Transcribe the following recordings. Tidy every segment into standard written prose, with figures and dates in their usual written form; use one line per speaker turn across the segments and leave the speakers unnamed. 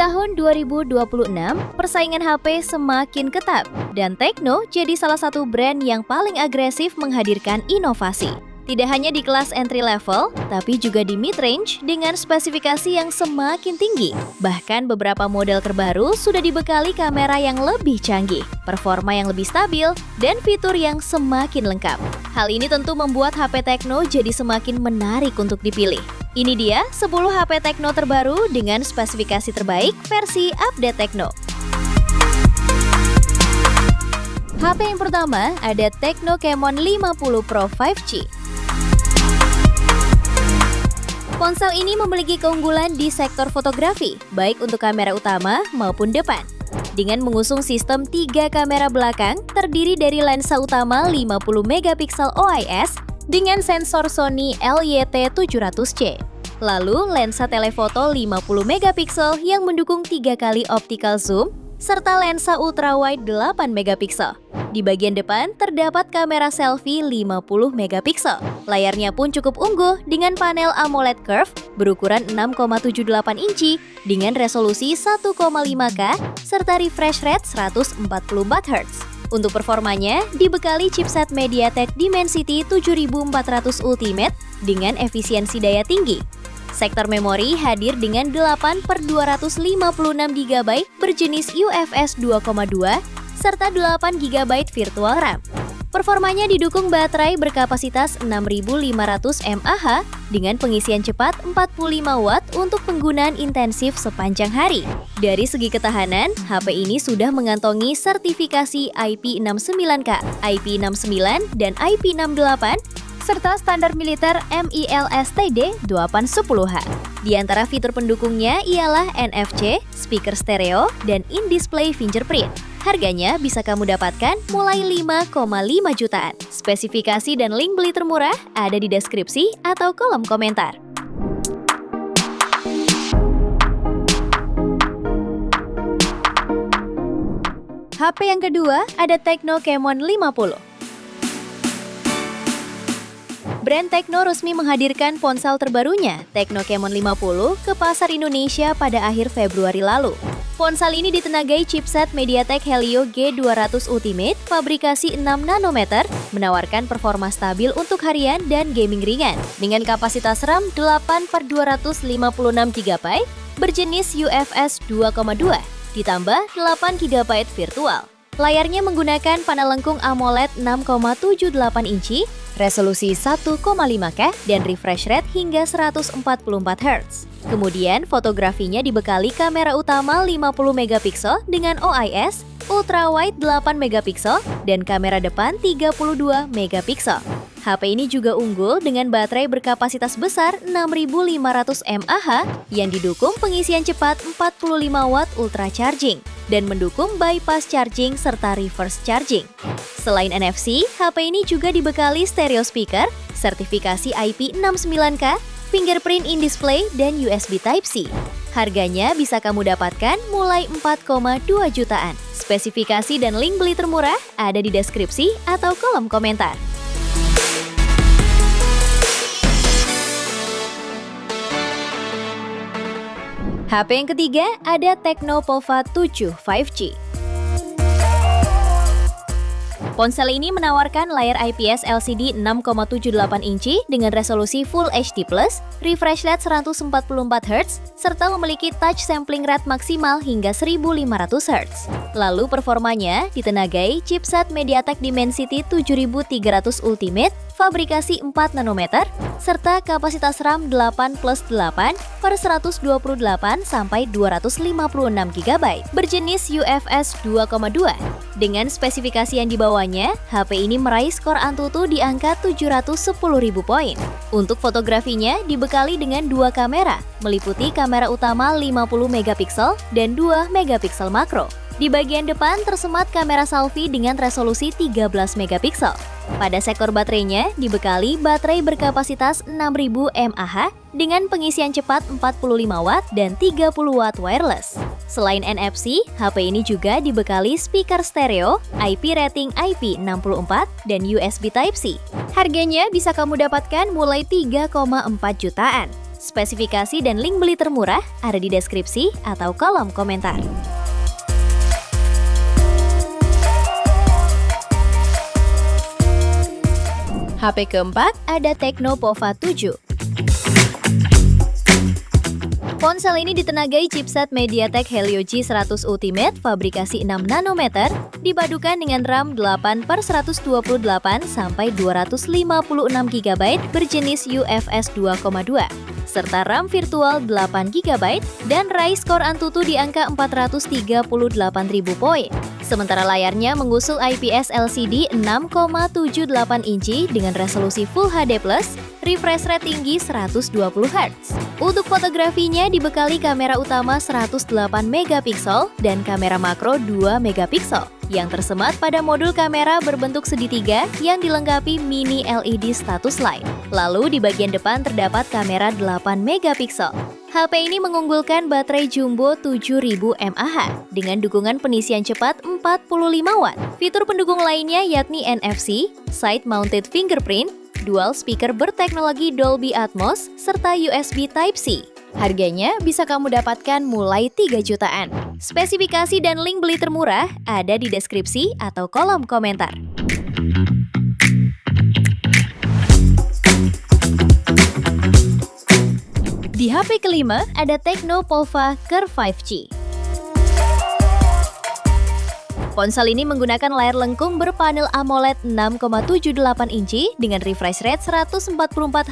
tahun 2026, persaingan HP semakin ketat dan Tecno jadi salah satu brand yang paling agresif menghadirkan inovasi. Tidak hanya di kelas entry level, tapi juga di mid-range dengan spesifikasi yang semakin tinggi. Bahkan beberapa model terbaru sudah dibekali kamera yang lebih canggih, performa yang lebih stabil, dan fitur yang semakin lengkap. Hal ini tentu membuat HP Tecno jadi semakin menarik untuk dipilih. Ini dia 10 HP Tecno terbaru dengan spesifikasi terbaik versi update Tecno. HP yang pertama ada Tecno Camon 50 Pro 5G. Ponsel ini memiliki keunggulan di sektor fotografi, baik untuk kamera utama maupun depan. Dengan mengusung sistem 3 kamera belakang terdiri dari lensa utama 50 MP OIS dengan sensor Sony LYT700C. Lalu lensa telefoto 50 MP yang mendukung 3 kali optical zoom serta lensa ultrawide 8 MP. Di bagian depan terdapat kamera selfie 50 MP. Layarnya pun cukup unggul dengan panel AMOLED curve berukuran 6,78 inci dengan resolusi 1,5K serta refresh rate 144 Hz. Untuk performanya, dibekali chipset MediaTek Dimensity 7400 Ultimate dengan efisiensi daya tinggi. Sektor memori hadir dengan 8/256 GB berjenis UFS 2.2 serta 8 GB virtual RAM. Performanya didukung baterai berkapasitas 6500 mAh dengan pengisian cepat 45 Watt untuk penggunaan intensif sepanjang hari. Dari segi ketahanan, HP ini sudah mengantongi sertifikasi IP69K, IP69, dan IP68 serta standar militer MILSTD 810H. Di antara fitur pendukungnya ialah NFC, speaker stereo, dan in-display fingerprint. Harganya bisa kamu dapatkan mulai 5,5 jutaan. Spesifikasi dan link beli termurah ada di deskripsi atau kolom komentar. HP yang kedua ada Tecno Camon 50. Brand Tecno resmi menghadirkan ponsel terbarunya, Tecno Camon 50, ke pasar Indonesia pada akhir Februari lalu. Ponsel ini ditenagai chipset MediaTek Helio G200 Ultimate, fabrikasi 6 nanometer, menawarkan performa stabil untuk harian dan gaming ringan. Dengan kapasitas RAM 8/256 GB, berjenis UFS 2.2, ditambah 8 GB virtual. Layarnya menggunakan panel lengkung AMOLED 6,78 inci, resolusi 1,5K, dan refresh rate hingga 144 Hz. Kemudian fotografinya dibekali kamera utama 50 MP dengan OIS, ultrawide 8 MP, dan kamera depan 32 MP. HP ini juga unggul dengan baterai berkapasitas besar 6500 mAh yang didukung pengisian cepat 45 Watt ultra charging dan mendukung bypass charging serta reverse charging. Selain NFC, HP ini juga dibekali stereo speaker, sertifikasi IP69K, fingerprint in-display, dan USB Type-C. Harganya bisa kamu dapatkan mulai 4,2 jutaan. Spesifikasi dan link beli termurah ada di deskripsi atau kolom komentar. HP yang ketiga ada Tecno Pova 7 5G. Ponsel ini menawarkan layar IPS LCD 6,78 inci dengan resolusi Full HD+, refresh rate 144 Hz, serta memiliki touch sampling rate maksimal hingga 1500 Hz. Lalu performanya ditenagai chipset MediaTek Dimensity 7300 Ultimate, fabrikasi 4 nanometer, serta kapasitas RAM 8/8/128 sampai 256 GB, berjenis UFS 2.2. Dengan spesifikasi yang dibawanya, HP ini meraih skor Antutu di angka 710.000 poin. Untuk fotografinya dibekali dengan 2 kamera, meliputi kamera utama 50 MP dan 2 MP makro. Di bagian depan tersemat kamera selfie dengan resolusi 13 MP. Pada sektor baterainya dibekali baterai berkapasitas 6000 mAh dengan pengisian cepat 45 Watt dan 30 Watt wireless. Selain NFC, HP ini juga dibekali speaker stereo, IP rating IP64, dan USB Type-C. Harganya bisa kamu dapatkan mulai 3,4 jutaan. Spesifikasi dan link beli termurah ada di deskripsi atau kolom komentar. HP keempat ada Tecno Pova 7. Ponsel ini ditenagai chipset MediaTek Helio G100 Ultimate fabrikasi 6 nanometer, dipadukan dengan RAM 8/128 sampai 256 GB berjenis UFS 2,2, serta RAM virtual 8 GB dan raih skor Antutu di angka 438.000 poin. Sementara layarnya mengusul IPS LCD 6,78 inci dengan resolusi Full HD+, refresh rate tinggi 120 Hz. Untuk fotografinya dibekali kamera utama 108 megapiksel dan kamera makro 2 megapiksel yang tersemat pada modul kamera berbentuk segitiga yang dilengkapi mini LED status light. Lalu di bagian depan terdapat kamera 8 megapiksel. HP ini mengunggulkan baterai jumbo 7000 mAh dengan dukungan pengisian cepat 45 Watt. Fitur pendukung lainnya yakni NFC, side mounted fingerprint, dual speaker berteknologi Dolby Atmos, serta USB Type-C. Harganya bisa kamu dapatkan mulai 3 jutaan. Spesifikasi dan link beli termurah ada di deskripsi atau kolom komentar. Di HP kelima ada Tecno Pova Curve 5G. Ponsel ini menggunakan layar lengkung berpanel AMOLED 6,78 inci dengan refresh rate 144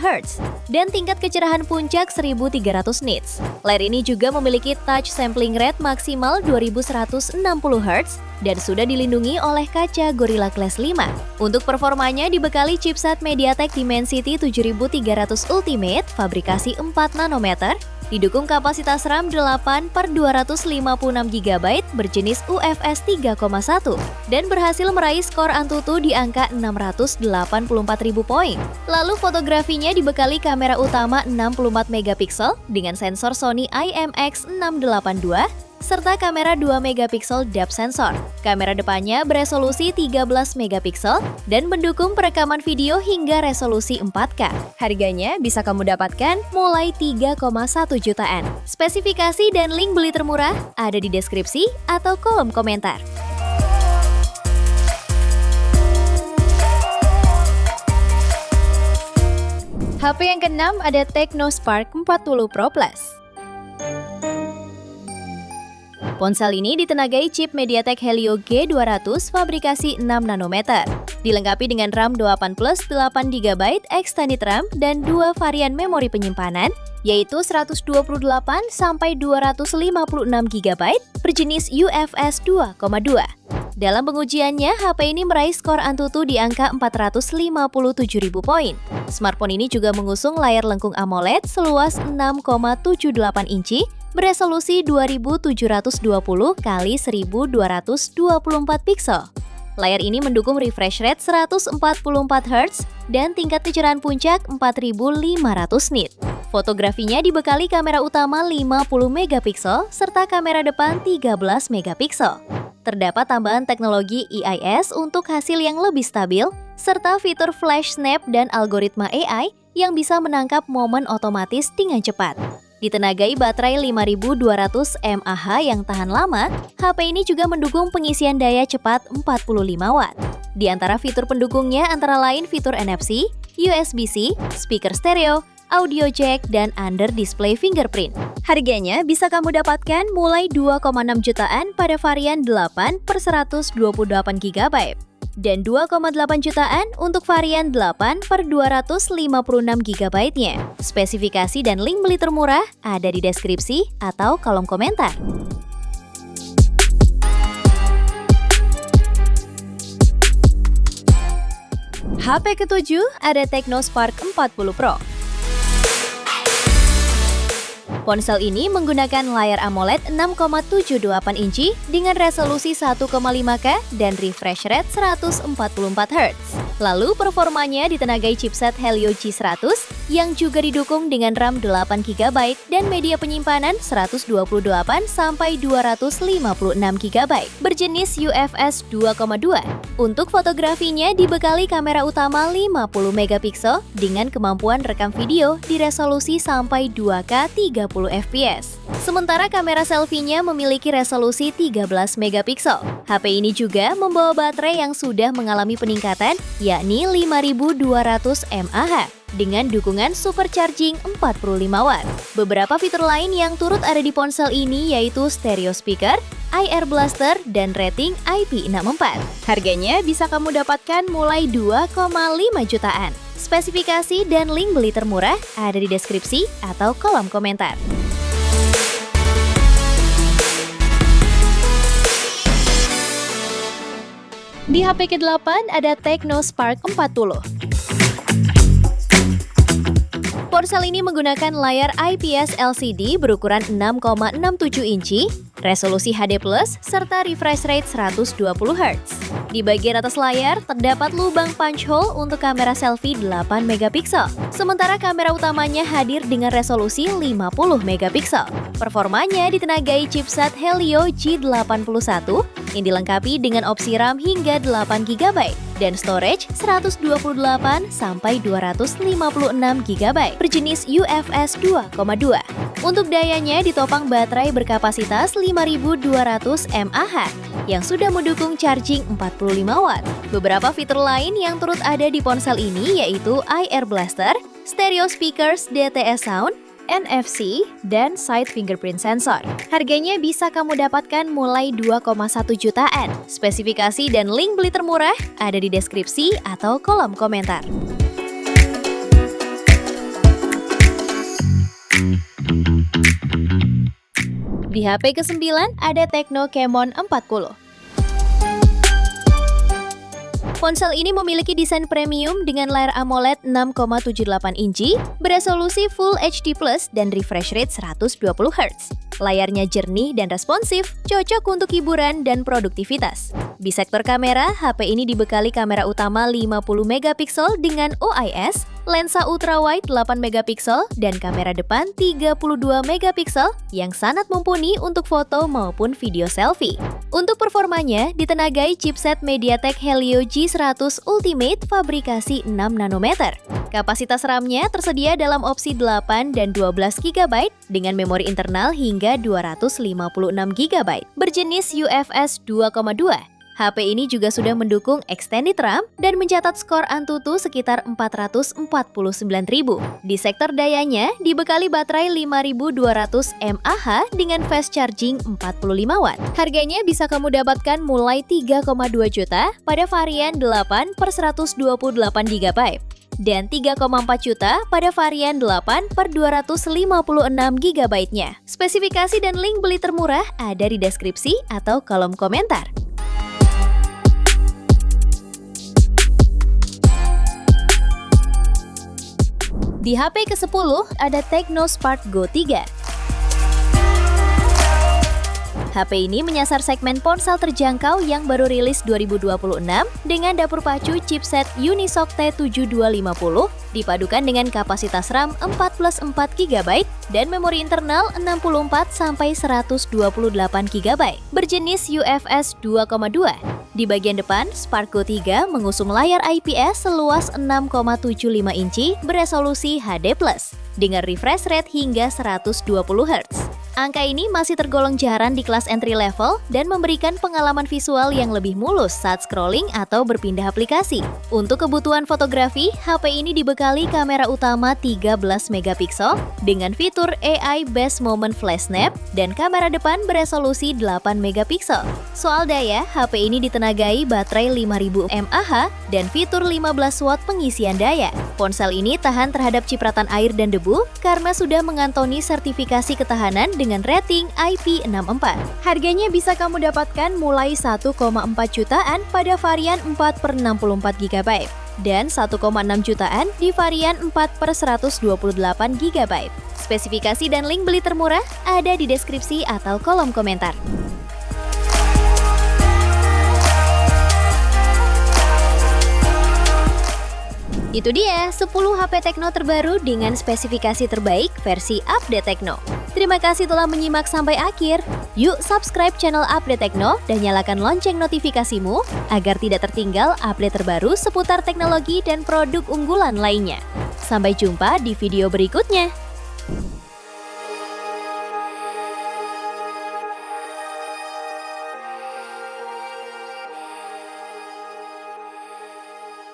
Hz dan tingkat kecerahan puncak 1300 nits. Layar ini juga memiliki touch sampling rate maksimal 2160 Hz dan sudah dilindungi oleh kaca Gorilla Glass 5. Untuk performanya dibekali chipset MediaTek Dimensity 7300 Ultimate fabrikasi 4 nanometer, didukung kapasitas RAM 8/256 GB berjenis UFS 3,1 dan berhasil meraih skor Antutu di angka 684.000 poin. Lalu fotografinya dibekali kamera utama 64 megapiksel dengan sensor Sony IMX682 serta kamera 2 megapiksel depth sensor. Kamera depannya beresolusi 13 megapiksel dan mendukung perekaman video hingga resolusi 4K. Harganya bisa kamu dapatkan mulai 3,1 jutaan. Spesifikasi dan link beli termurah ada di deskripsi atau kolom komentar. HP yang keenam ada Tecno Spark 40 Pro Plus. Ponsel ini ditenagai chip MediaTek Helio G200 fabrikasi 6 nanometer. Dilengkapi dengan RAM 8 plus 8 GB extended RAM dan 2 varian memori penyimpanan, yaitu 128 sampai 256 GB berjenis UFS 2,2. Dalam pengujiannya, HP ini meraih skor Antutu di angka 457.000 poin. Smartphone ini juga mengusung layar lengkung AMOLED seluas 6,78 inci beresolusi 2720 x 1224 piksel. Layar ini mendukung refresh rate 144 Hz dan tingkat kecerahan puncak 4500 nit. Fotografinya dibekali kamera utama 50 megapiksel serta kamera depan 13 megapiksel. Terdapat tambahan teknologi EIS untuk hasil yang lebih stabil, serta fitur flash snap dan algoritma AI yang bisa menangkap momen otomatis dengan cepat. Ditenagai baterai 5200 mAh yang tahan lama, HP ini juga mendukung pengisian daya cepat 45 Watt. Di antara fitur pendukungnya antara lain fitur NFC, USB-C, speaker stereo, audio jack, dan under display fingerprint. Harganya bisa kamu dapatkan mulai 2,6 jutaan pada varian 8/128 GB dan 2,8 jutaan untuk varian 8/256 GB-nya. Spesifikasi dan link beli termurah ada di deskripsi atau kolom komentar. HP ketujuh ada Tecno Spark 40 Pro. Ponsel ini menggunakan layar AMOLED 6,78 inci dengan resolusi 1,5K dan refresh rate 144 Hz. Lalu performanya ditenagai chipset Helio G100 yang juga didukung dengan RAM 8 GB dan media penyimpanan 128 sampai 256 GB berjenis UFS 2,2. Untuk fotografinya dibekali kamera utama 50 megapiksel dengan kemampuan rekam video di resolusi sampai 2K 30 fps. Sementara kamera selfie-nya memiliki resolusi 13 megapiksel. HP ini juga membawa baterai yang sudah mengalami peningkatan, yakni 5200 mAh dengan dukungan supercharging 45 watt. Beberapa fitur lain yang turut ada di ponsel ini yaitu stereo speaker, IR blaster, dan rating IP64. Harganya bisa kamu dapatkan mulai 2,5 jutaan. Spesifikasi dan link beli termurah ada di deskripsi atau kolom komentar. Di HP ke-8 ada Tecno Spark 40. Ponsel ini menggunakan layar IPS LCD berukuran 6,67 inci, resolusi HD+, serta refresh rate 120 Hz. Di bagian atas layar, terdapat lubang punch hole untuk kamera selfie 8 megapiksel, sementara kamera utamanya hadir dengan resolusi 50 megapiksel. Performanya ditenagai chipset Helio G81 yang dilengkapi dengan opsi RAM hingga 8 GB dan storage 128 sampai 256 GB berjenis UFS 2,2. Untuk dayanya ditopang baterai berkapasitas 5200 mAh yang sudah mendukung charging 45 watt. Beberapa fitur lain yang turut ada di ponsel ini yaitu IR blaster, stereo speakers DTS sound, NFC, dan side fingerprint sensor. Harganya bisa kamu dapatkan mulai 2,1 jutaan. Spesifikasi dan link beli termurah ada di deskripsi atau kolom komentar. Di HP ke-9 ada Tecno Camon 40. Ponsel ini memiliki desain premium dengan layar AMOLED 6,78 inci, beresolusi Full HD+, dan refresh rate 120 Hz. Layarnya jernih dan responsif, cocok untuk hiburan dan produktivitas. Di sektor kamera, HP ini dibekali kamera utama 50 megapiksel dengan OIS, lensa ultrawide 8 megapiksel, dan kamera depan 32 megapiksel yang sangat mumpuni untuk foto maupun video selfie. Untuk performanya, ditenagai chipset MediaTek Helio G100 Ultimate fabrikasi 6 nanometer. Kapasitas RAM-nya tersedia dalam opsi 8 dan 12 GB dengan memori internal hingga 256 GB berjenis UFS 2,2. HP ini juga sudah mendukung extended RAM dan mencatat skor Antutu sekitar 449.000. Di sektor dayanya, dibekali baterai 5200 mAh dengan fast charging 45 watt. Harganya bisa kamu dapatkan mulai 3,2 juta pada varian 8 per 128 GB dan 3,4 juta pada varian 8 per 256 GB-nya. Spesifikasi dan link beli termurah ada di deskripsi atau kolom komentar. Di HP ke-10 ada Tecno Spark Go 3. HP ini menyasar segmen ponsel terjangkau yang baru rilis 2026 dengan dapur pacu chipset Unisoc T7250 dipadukan dengan kapasitas RAM 4+4 GB dan memori internal 64 sampai 128 GB berjenis UFS 2,2. Di bagian depan, Spark Go 3 mengusung layar IPS seluas 6,75 inci beresolusi HD+, dengan refresh rate hingga 120 Hz. Angka ini masih tergolong jarang di kelas entry level dan memberikan pengalaman visual yang lebih mulus saat scrolling atau berpindah aplikasi. Untuk kebutuhan fotografi, HP ini dibekali kamera utama 13 megapiksel dengan fitur AI Best Moment Flash Snap dan kamera depan beresolusi 8 megapiksel. Soal daya, HP ini ditenagai baterai 5000 mAh dan fitur 15 watt pengisian daya. Ponsel ini tahan terhadap cipratan air dan debu karena sudah mengantongi sertifikasi ketahanan dengan rating IP64. Harganya bisa kamu dapatkan mulai 1,4 jutaan pada varian 4 per 64 GB dan 1,6 jutaan di varian 4 per 128 GB. Spesifikasi dan link beli termurah ada di deskripsi atau kolom komentar. Itu dia 10 HP Tecno terbaru dengan spesifikasi terbaik versi Update Tecno. Terima kasih telah menyimak sampai akhir. Yuk subscribe channel Update Tecno dan nyalakan lonceng notifikasimu agar tidak tertinggal update terbaru seputar teknologi dan produk unggulan lainnya. Sampai jumpa di video berikutnya.